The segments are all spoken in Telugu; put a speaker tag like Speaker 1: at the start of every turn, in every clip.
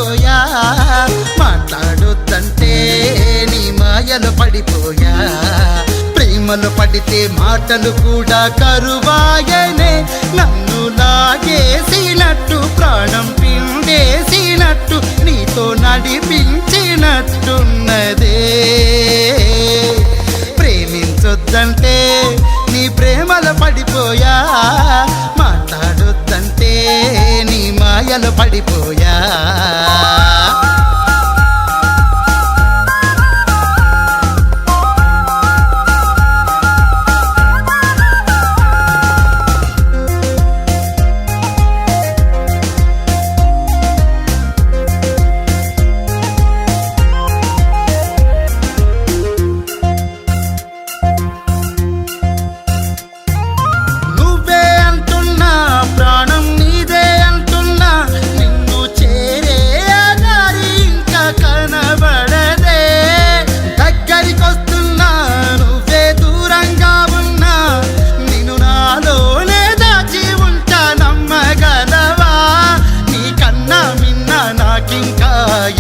Speaker 1: పడిపోయా, మాట్లాడొద్దంటే నీ మాయలు పడిపోయా. ప్రేమలు పడితే మాటలు కూడా కరువాయనే, నన్ను లాగేసినట్టు ప్రాణం పిండేసినట్టు నీతో నడిపించినట్టున్నదే. ప్రేమించొద్దంటే నీ ప్రేమలు పడిపోయా, మాట్లాడొద్దంటే నీ మాయలు పడిపోయా.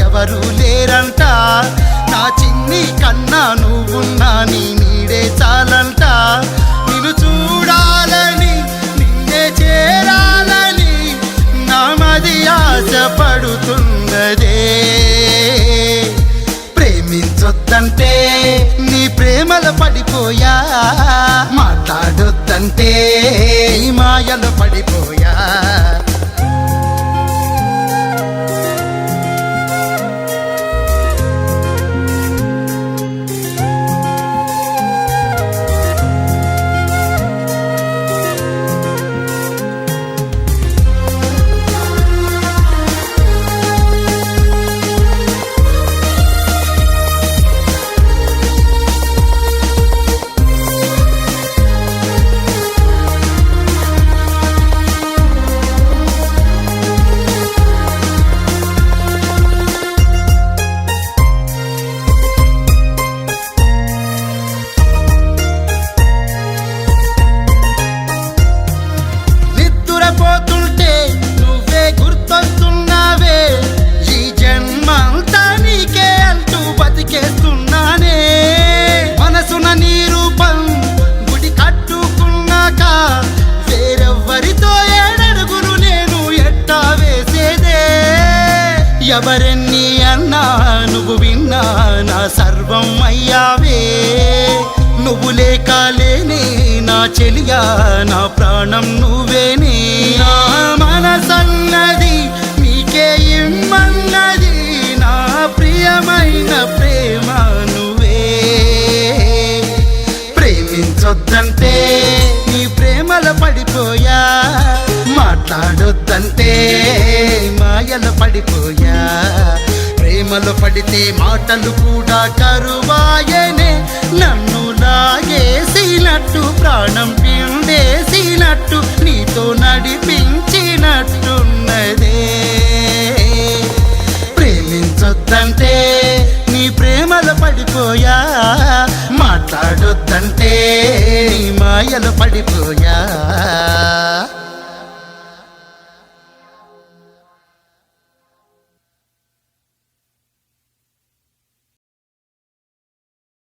Speaker 1: ఎవరు లేరంట, నా చిన్ని కన్నా నువ్వున్నా నీ నీడే చాలంట. నిన్ను చూడాలని నిన్నే చేరాలని నా మది ఆశపడుతున్నదే. ప్రేమించొద్దంటే నీ ప్రేమలు పడిపోయా, మాట్లాడొద్దంటే నీ మాయలు పడిపోయా. పోతుంటే నువ్వే గుర్తొస్తున్నావే, ఈ జన్మంతా నీకే అంటూ బతికేస్తున్నానే. మనసున నీ రూపం గుడి కట్టుకున్నాక వేరెవ్వరితో ఏడడుగును నేను ఎట్టా వేసేదే. ఎవరెన్ని అన్నా నువ్వు విన్నా నా సర్వం అయ్యావే. నువ్వు లేక లేనే నా చెలియా, నా ప్రాణం నువ్వేనే. నా మనసన్నది నీకే ఇమ్మన్నది, నా ప్రియమైన ప్రేమ నువ్వే. ప్రేమించొద్దంటే నీ ప్రేమలు పడిపోయా, మాట్లాడొద్దంటే మాయలు పడిపోయా. ప్రేమలు పడితే మాటలు కూడా కరువాయనే, నన్ను లాగేసినట్టు ప్రాణం పిండేసినట్టు నీతో నడిపించినట్టున్నదే. ప్రేమించొద్దంటే నీ ప్రేమలు పడిపోయా, మాట్లాడొద్దంటే నీ మాయలు పడిపోయా.